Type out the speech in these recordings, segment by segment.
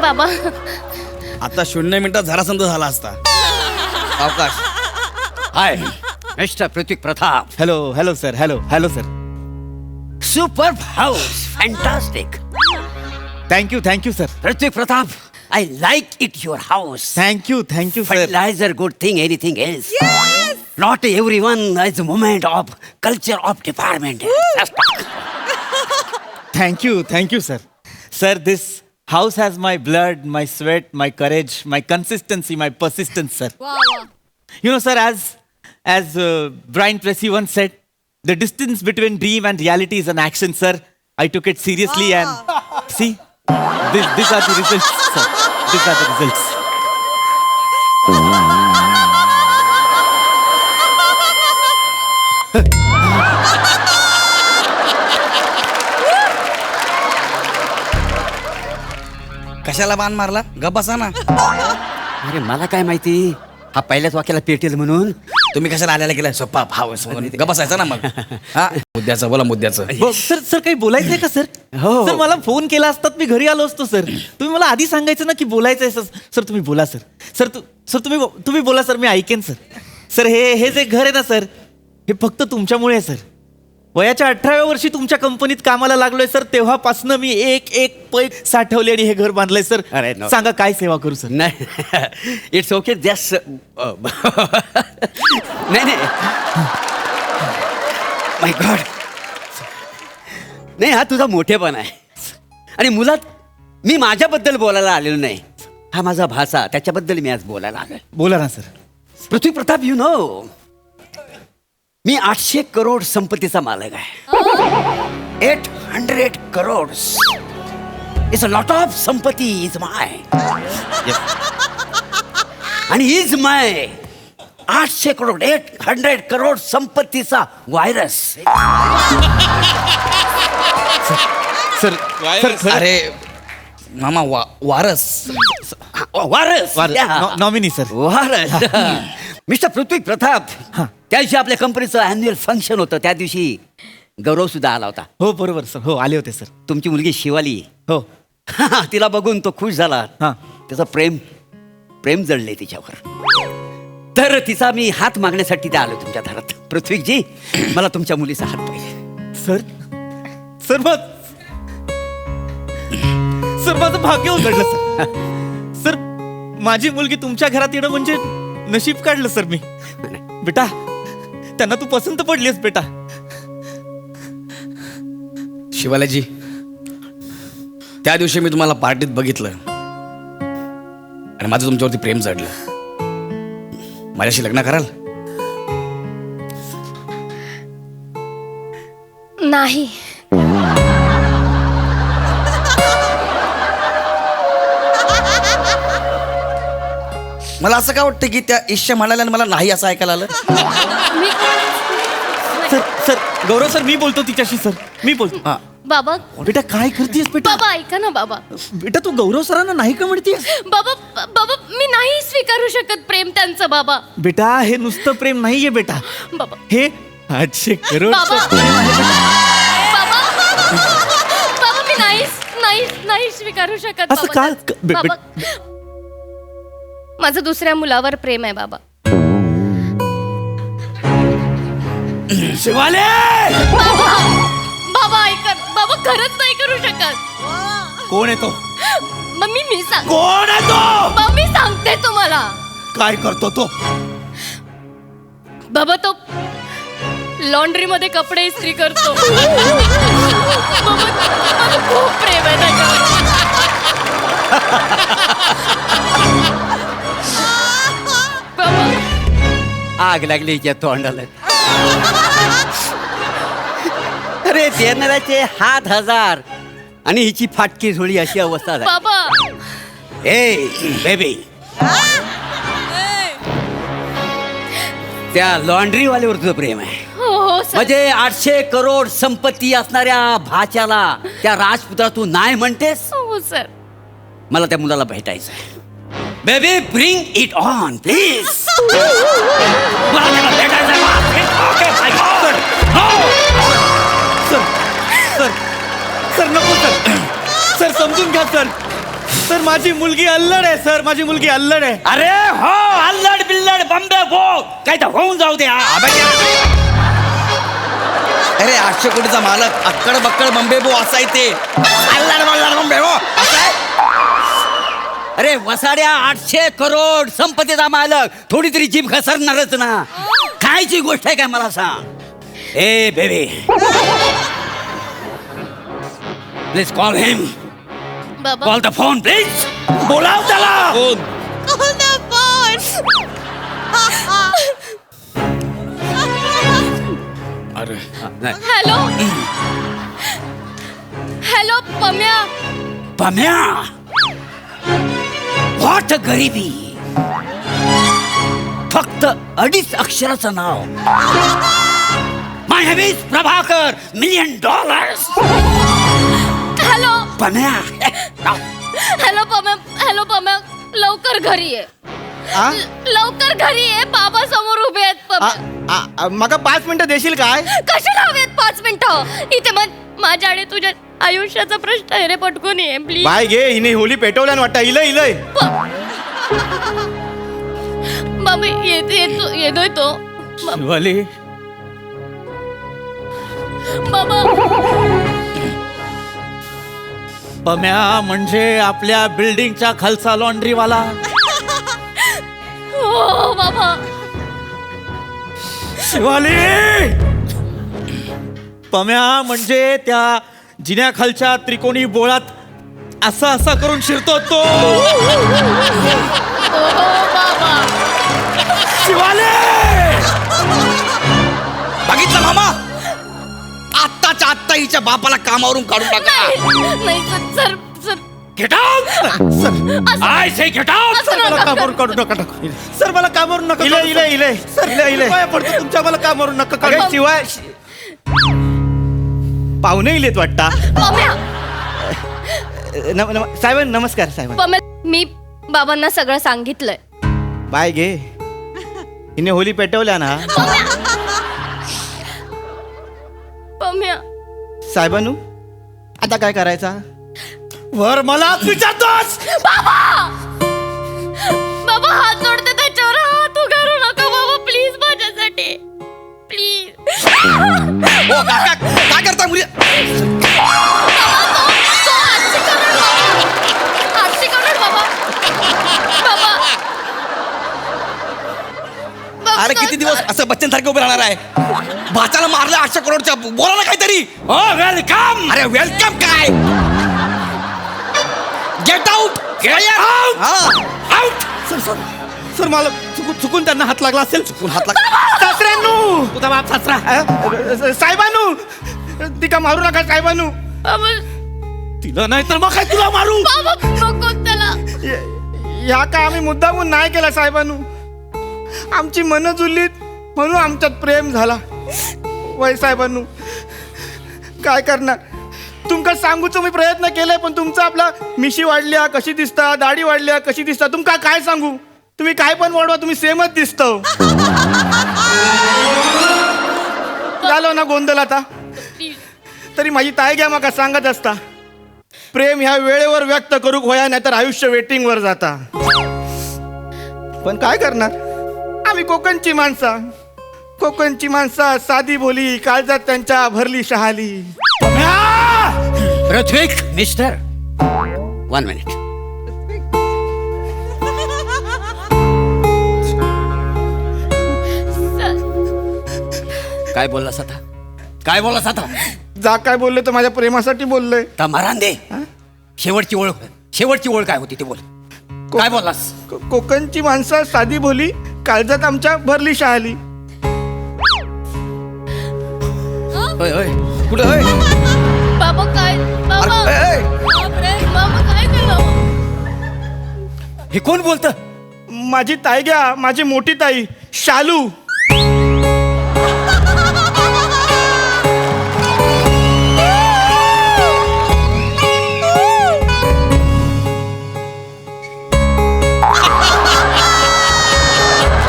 बाबा. आता 0 मिनिटात झारासंध झाला असता. अवकाश. Hi mister Prateek Pratap. Hello sir. Hello sir. Super house fantastic. Thank you sir. Prateek Pratap, I like it your house. Thank you sir. Fertilizer, good thing, anything else. Yes. Not everyone is a moment of culture of department. Thank you sir. Sir, this house has my blood, my sweat, my courage, my consistency, my persistence, sir. You know, sir, as Brian Tracy once said, the distance between dream and reality is an action, sir. I took it seriously and see, these are the results, sir. These are the results. कशाला बाण मारला? गप बसा ना. अरे मला काय माहिती, हा पहिल्याच वाक्याला पेटेल म्हणून. तुम्ही कशाला आल्याला गेला सोप्पा हाऊस म्हणून? गप बसायचं ना मग. हा, मुद्द्याचं बोला, मुद्द्याचं. सर काही बोलायचंय का सर? हो. सर, मला फोन केला असतात, मी घरी आलो असतो सर. तुम्ही मला आधी सांगायचं ना की बोलायचंय सर. तुम्ही बोला सर. सर तुम्ही बोला सर, मी ऐकेन सर. सर हे जे घर आहे ना सर, हे फक्त तुमच्यामुळे आहे सर. वयाच्या 18व्या वर्षी तुमच्या कंपनीत कामाला लागलोय सर. तेव्हापासनं मी एक पैक साठवले आणि हे घर बांधलंय सर. अरे no. सांगा काय सेवा करू सर? नाही, इट्स ओके जस्ट. नाही माय गॉड. नाही, हा तुझा मोठेपणा आहे. आणि मुलात मी माझ्याबद्दल बोलायला आलेलो नाही. हा माझा भाचा, त्याच्याबद्दल मी आज बोलायला आलोय. बोला ना sir. Prithvi Pratap, you know, मी 800 करोड संपत्तीचा मालक आहे. 800 crore is a lot of संपत्ती इज माय. आणि इज माय 800 करोड 800 करोड संपत्तीचा व्हायरस. सर अरे मामा, वारस. वारस नॉमिनी सर. वारस. मिस्टर पृथ्वी प्रताप, त्या दिवशी आपल्या कंपनीचं अॅन्युअल फंक्शन होतं. त्या दिवशी गौरव सुद्धा आला होता. हो बरोबर सर. हो आले होते सर. तुमची मुलगी शिवाली, हो. तिला बघून तो खुश झाला. हा. त्याचं प्रेम जळले तिच्यावर. तर तिचा मी हात मागण्यासाठी ते आलो तुमच्या दारात. पृथ्वीजी, मला तुमच्या मुलीचा हात पाहिजे. सर माझं भाग्य उघडलं सर. सर, माझी मुलगी तुमच्या घरात येणं म्हणजे नशीब काढलं सर मी. बेटा, त्यांना तू पसंत पडलीस बेटा. शिवालाजी, त्या दिवशी मी तुम्हाला पार्टीत बघितलं आणि माझं तुमच्यावरती प्रेम जडलं. माझ्याशी लग्न कराल? नाही. मला असं काय वाटतं की त्या ईश्य म्हणाल्या आणि मला नाही असं ऐकायला आलं. सर गौरव सर, मी बोलतो तिच्याशी सर. मी बोलतो. हा. बाबा बेटा काय करतेस बेटा? बाबा ऐका ना बाबा. बेटा तू गौरव सरांना नाही का म्हणतेस? बाबा मी नाही स्वीकारू शकत प्रेम त्यांचं बाबा. बेटा, हे नुसतं प्रेम नाहीये बेटा. बाबा हे 800 करोड बाबा बाबा मी नाही स्वीकारू शकत असं बाबा. का? बाबा, माझं दुसऱ्या मुलावर प्रेम आहे बाबा. शिवाले, बाबा ऐका, बाबा खरंच नाही करू शकत. कोण आहे तो? मम्मी मी सांग. कोण आहे तो? मम्मी सांगते तुम्हाला. काय करतो तो? बाबा तो लॉन्ड्री मध्ये कपडे इस्त्री करतो. बाबा, माझं खूप प्रेम आहे त्याच्यावर. आग लागली हिच्या तोंडाला. अरे देणाऱ्याचे हात 1000 आणि हिची फाटकी झोळी, अशी अवस्था आहे. बाबा ए बेबी, त्या लॉन्ड्रीवाल्यावर तुझं प्रेम आहे. हो सर. म्हणजे 800 करोड संपत्ती असणाऱ्या भाच्याला त्या राजपुत्रा तू नाही म्हणतेस? हो सर. मला त्या मुलाला भेटायचं आहे. Baby, bring it on please. मला त्याला भेटायचं सर नको सर. सर समजून घ्या सर. सर माझी मुलगी अल्लड आहे सर, माझी मुलगी अल्लड आहे. अरे हो, अल्लड बिल्लड बंबे भो काय तर होऊन जाऊ द्या. अरे 800 कोटीचा मालक अक्कड बक्कड बंबे बो असाय ते. अल्लड बल्लड बंबे भो असं आहे? अरे वसाड्या 800 करोड संपत्तीचा मालक, थोडी तरी जीभ घसरणारच ना. खायची गोष्ट आहे काय मला सांग. ए बेबी, प्लीज कॉल हिम. बाबा कॉल द फोन प्लीज. बोलाव त्याला. अरे hello hello Pamya. Pamya, what गरिबी. फक्त 2.5 अक्षराचं नाव. My name is Prabhakar, $1,000,000. Hello Pamya, hello Pamya. Hello Pamya, लवकर घरी ये. आ? लवकर घरी ये, बाबा समोर उभे आहेत पम्या. मका 5 मिनिटं देशील काय? कशाला हवेत 5 मिनिटं? इथे माझ्या आणि तुझ्या आयुष्याचा प्रश्न आहे रे, पटकून ये प्लीज. बाय घे, हिने होली पेटवल्यान वाटतं. इलय इलय. बाबा येतोय तो. शिवाली, बाबा पम्या म्हणजे आपल्या बिल्डिंगच्या खालचा लॉन्ड्रीवाला. हो बाबा. शिवाली, पम्या म्हणजे त्या जिन्याखालच्या त्रिकोणी बोळात असा असा करून शिरतो तो. हो बाबा. शिवाली, बघितलं मामा, आत्ताच्या आत्ता हिच्या बापाला कामावरून काढून टाका. नाही सर सर गेट आउट. असं- आय से गेट आउट. असं मला नका कामावरून करू. काढू नका. सर मला कामावरून नका. इले इले इले सर, इले इले पाया पडतो तुमच्या, मला कामावरून नका काढू. शिवाय पाहुणे इलेत वाटता. पम्या साहेब नमस्कार. साहेब पम्या, मी बाबांना सगळं सांगितलंय. बाय घे, हिने होली पेटवल्या ना. पम्या साहेबानू आता काय करायचा? वर मला विचारतोस. बाबा बाबा हात जोडते त्याच्यावर. हात उगारू नका बाबा प्लीज, माझ्यासाठी प्लीज. ओ काका, काय करता मुली? अरे किती दिवस असं बच्चनसारखे उभे राहणार आहे? भाचाला मारलं 800 करोडच्या. बोला ना काहीतरी. ओ वेलकम. अरे वेलकम काय? Get out. आउट. सर मला चुकून त्यांना हात लागला असेल. चुकून हात लागला. सासऱ्यांनू, तुझा बाप सासरा. साहेबानू, ती का मारू नका साहेबानू. तिला नाही तर मग काय तुला मारू. ह्या का आम्ही मुद्दामून नाही केला साहेबानू. आमची मन जुळलीत म्हणून आमच्यात प्रेम झाला. वय साहेबांनू काय करणार. तुमका सांगूचं मी प्रयत्न केलाय, पण तुमचा आपला मिशी वाढल्या कशी दिसता, दाढी वाढल्या कशी दिसता. तुमका काय सांगू, तुम्ही काय पण वाढवा, तुम्ही सेमच दिसत. झालो ना गोंधळ आता. तरी माझी ताई घ्या मका सांगत असता, प्रेम ह्या वेळेवर व्यक्त करूक होया, नाही तर आयुष्य वेटिंग वर जाता. पण काय करणार, आम्ही कोकणची माणसा साधी बोली, काळजात त्यांच्या भरली शहाली. Ritwik, mister 1 minute. काय बोललास आता? काय बोललास आता? जा काय बोलले तर माझ्या प्रेमासाठी बोललोय. मरान दे. शेवटची ओळ काय होती ते बोल. काय बोललास? कोकणची माणसं साधी बोली, काळजात आमच्या भरली शहाली. ओय ओय, कुठं ओय? बाबा काय बाबा अरे, ए, ए. बापरे, बाबा काय केलं? हे कोण बोलत? माझी ताई घ्या, माझी मोठी ताई शालू.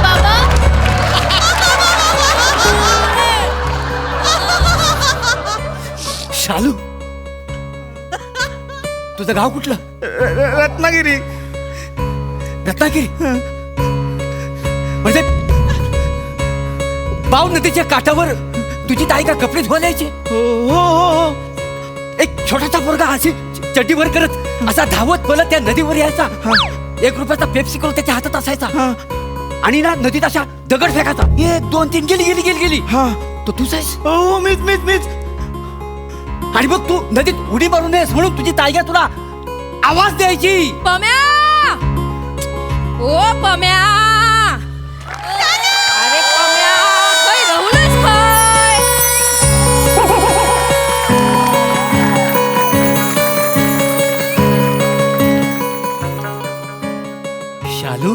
बाबा शालू, तुझा तुझं गाव कुठलं? रत्नागिरी. रत्नागिरी. म्हणजे पाव नदीच्या काठावर तुझी ताई का कपडे धुवायचे? हो. एक छोटासा पोरगा अशी चड्डीवर करत असा धावत पळत त्या नदीवर यायचा. 1 रुपयाचा पेप्सी करून त्याच्या हातात असायचा. आणि ना नदीत अशा दगड फेकायचा. 1 2 3 गेली. तो तूच आहेस? हो, मीच. आणि मग तू नदीत उडी मारू नयेस म्हणून तुझी ताईगा तुला आवाज द्यायची. पम्या, ओ पम्या, अरे पम्या, काय राहुलच काय? शालू,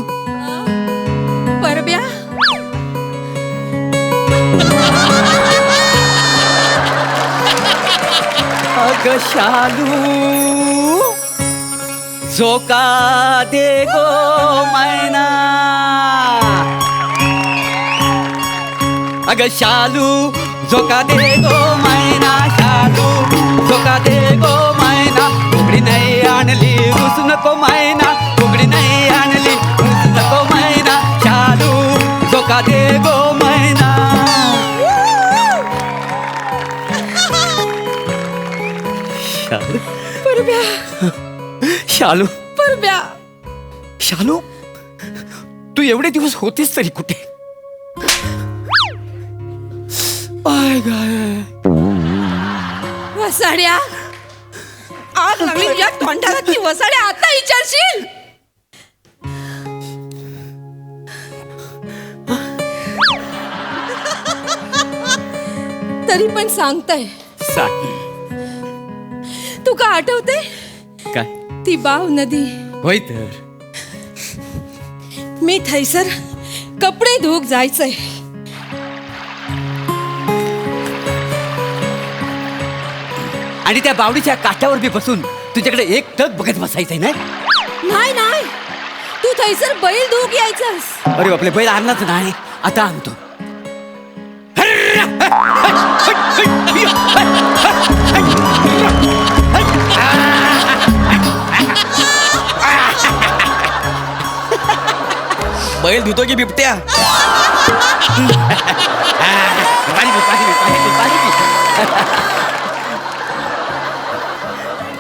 परब्या, अग शालू, झोका दे गो मैना. अग शालू, झोका दे गो मैना. शालू, झोका दे गो मैना. उघडी नाही आणली रुसू नको मैना. उघडी नाही आणली रुसू नको मैना. शालू, झोका दे गो मैना. शालू, परब्या, शालू, परब्या, शालू, तू एवढे दिवस होतीस तरी कुठे? आय गाय. वसाड्या, आग लागली तुझ्या तोंडाला. ती वसाड्या आता विचारशील? तरी पण सांगताय, सांग. तू का आठवते काय? ती बाव नदी? होय तर. मी थैसर कपडे धुवूक जायचंय. आणि त्या बावडीच्या काठावर बी बसून तुझ्याकडे एक टक बघत बसायचंय ना? नाही, तू थैसर बैल धुवूक यायचंस. अरे आपले बैल आणलाच नाही, आता आणतो. बैल धुतो की बिबट्या?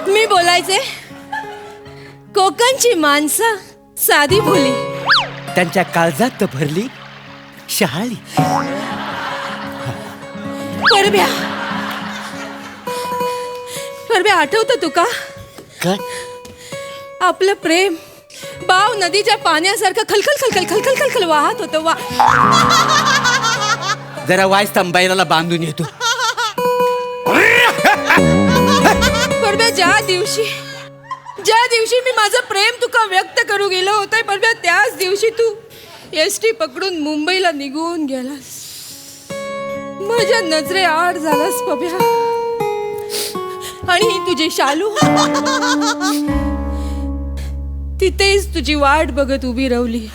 मी बोलायचे, कोकणची माणसं साधी भोली, त्यांच्या काळजात भरली शहाळी. परब्या, परब्या, आठवतं तुका काय? आपलं प्रेम बाव नदीच्या पाण्यासारखं खलखल खलखल खलखल खलखल वाहत होतं. जरा वाय बैलाला बांधून येतो. परब्या, ज्या दिवशी मी माझं प्रेम तुका व्यक्त करू गेलो होतं परब्या, त्याच दिवशी तू एसटी पकडून मुंबईला निघून गेलास. माझ्या नजरे आड झालास पब्या. आणि ही तुझी शालू तिथेच तुझी वाट बघत उभी राहिली.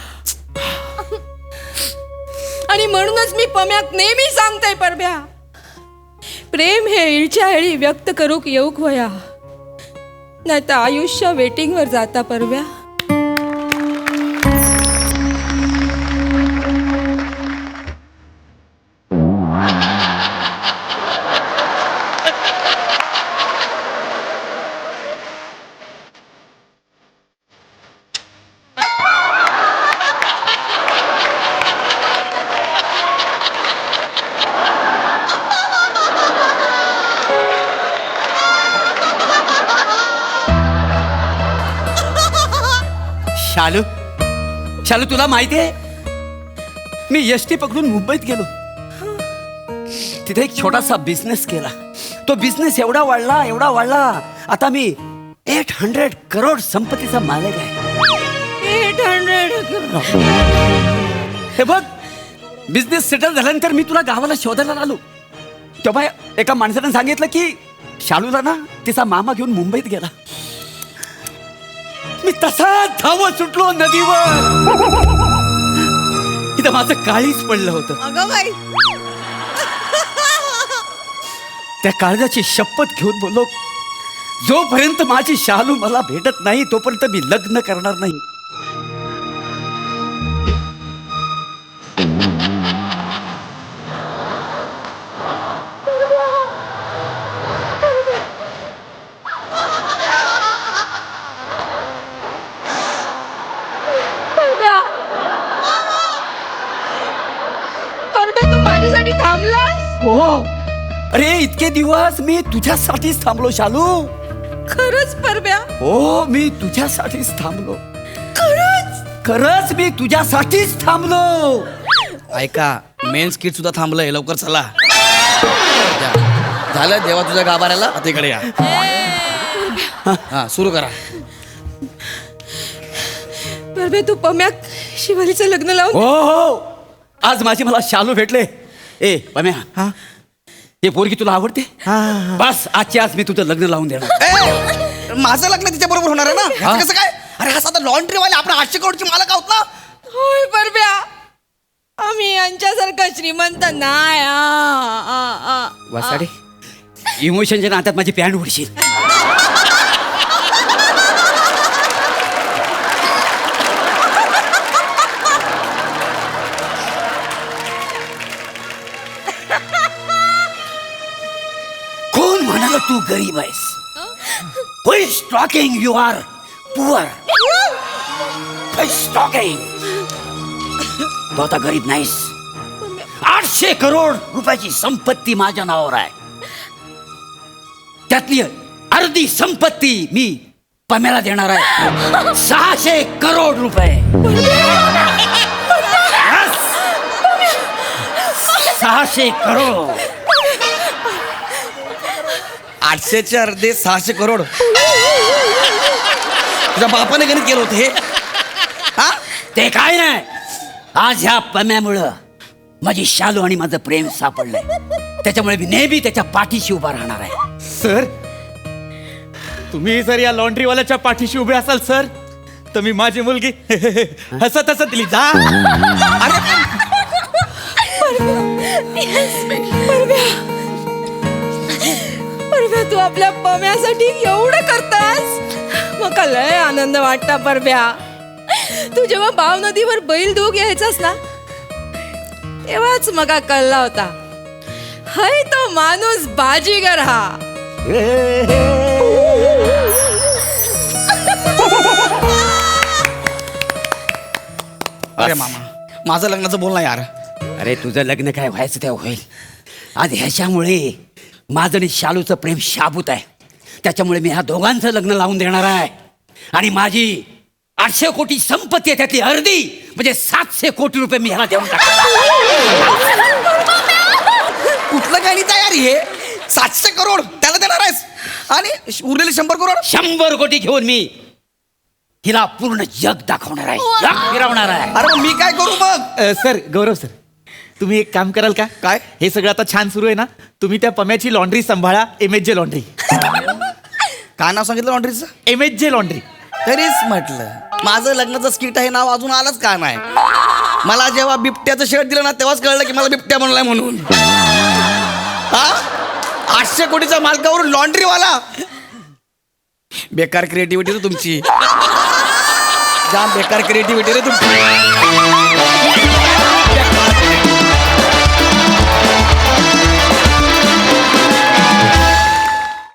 आणि म्हणूनच मी पम्याक नेहमी सांगते परब्या, प्रेम हे इळच्या वेळी व्यक्त करूक येऊक वया, नाही तर आयुष्य वेटिंग वर जाता परब्या. शालू, शालू, तुला माहितीये मी एसटी पकडून मुंबईत गेलो. तिथे एक छोटासा बिझनेस केला. तो बिझनेस एवढा वाढला, आता मी 800 करोड संपत्तीचा मालक आहे. 800 करोड. हे बघ, बिझनेस सेटल झाल्यानंतर मी तुला गावाला शोधायला आलो. तेव्हा एका माणसाने सांगितलं की शालूला ना तिचा मामा घेऊन मुंबईत गेला. मी तसा धावत सुटलो नदीवर. इथं माझं काळीच पडलं होतं. अगं बाई, त्या काळजाची शपथ घेऊन बोललो, जोपर्यंत माझी शालू मला भेटत नाही तोपर्यंत मी लग्न करणार नाही. परब्या, तू माझ्यासाठी थांबलास? हो, अरे इतके दिवस मी तुझ्यासाठीच थांबलो शालू. खरंच परब्या? हो, मी तुझ्यासाठीच थांबलो. खरंच? खरंच मी तुझ्यासाठीच थांबलो. ऐका, मेन स्किट सुद्धा थांबलंय, लवकर चला. या. झालं देवा तुझ्या गाभाऱ्याला, आता इकडे या. हा सुरू करा. परब्या, तू पम्याक शिवालीचं लग्न लावून हो हो, आज माझी मला शालू भेटले. ए पम्या, हा ते पोरगी तुला आवडते? हा बस आजच्या आज मी तुझं लग्न लावून देणार. ए, माझं लग्न तिच्या बरोबर होणार आहे ना? ह्याचं कसं काय? अरे हा साधा लॉन्ड्रीवाले आपला 800 करोडची मालक आहोत ना. होय परब्या, आम्ही यांच्यासारखा श्रीमंत नाही. वासाडे, इमोशनच्या नात्यात माझी पॅन्ट उडशील. कोण म्हणाल तू गरीब आहेस? Who is talking you are poor? Who is talking? तू आता गरीब नाहीस. 800 करोड रुपयाची संपत्ती माझ्या नावावर आहे. त्यातली अर्धी संपत्ती मी पम्याला देणार आहे. 600 करोड रुपये. Yes. 600 करोड. 800चे अर्धे 600 करोड. तुझ्या बापाने गणित केलं होतं हे? हा, ते काय नाही, आज ह्या पम्यामुळं माझी शालू आणि माझं प्रेम सापडलंय. त्याच्यामुळे मी नेहमी त्याच्या पाठीशी उभा राहणार आहे. सर, तुम्ही जर या लॉन्ड्रीवाल्याच्या पाठीशी उभे असाल सर, तर मी माझी मुलगी हसत हसत दिली जा. परब्या, तू आपल्या पम्यासाठी एवढं करतास, मका लय आनंद वाटता परब्या. तू जेव्हा भाव नदीवर बैल धुवूक यायचास ना, तेव्हाच मका कळला होता, हाय तो माणूस बाजीगर हा. अरे मामा, माझं लग्नाचं बोल ना यार. अरे तुझं लग्न काय व्हायचं तेव्हा होईल. आज ह्याच्यामुळे माझं आणि शालूचं प्रेम शाबूत आहे. त्याच्यामुळे मी ह्या दोघांचं लग्न लावून देणार आहे. आणि माझी 800 कोटी संपत्ती आहे, त्यातली अर्धी म्हणजे 700 कोटी रुपये मी ह्याला देऊन टाकतो. कुठलं गणित आहे यार हे? 700 करोड त्याला देणार आहेस आणि उरलेले 100 करोड? 100 कोटी घेऊन मी हिला पूर्ण जग दाखवणार आहे, जग फिरवणार आहे. अरे मग मी काय करू मग? सर, गौरव सर, तुम्ही एक काम कराल का? काय? हे सगळं आता छान सुरू आहे ना, तुम्ही त्या पम्याची लॉन्ड्री सांभाळा. MHJ laundry. काय नाव सांगितलं लॉन्ड्रीचं? MHJ laundry. तरीच म्हटलं माझं लग्नाचं स्किट आहे, नाव अजून आलंच का नाही. मला जेव्हा बिबट्याचं शर्ट दिलं ना, तेव्हाच कळलं की मला बिबट्या म्हणलाय म्हणून. हा, 800 कोटीच्या मालकावर लॉन्ड्रीवाला. बेकार क्रिएटिव्हिटी रे तुमची, जाम बेकार क्रिएटिव्हिटी रे तुमची.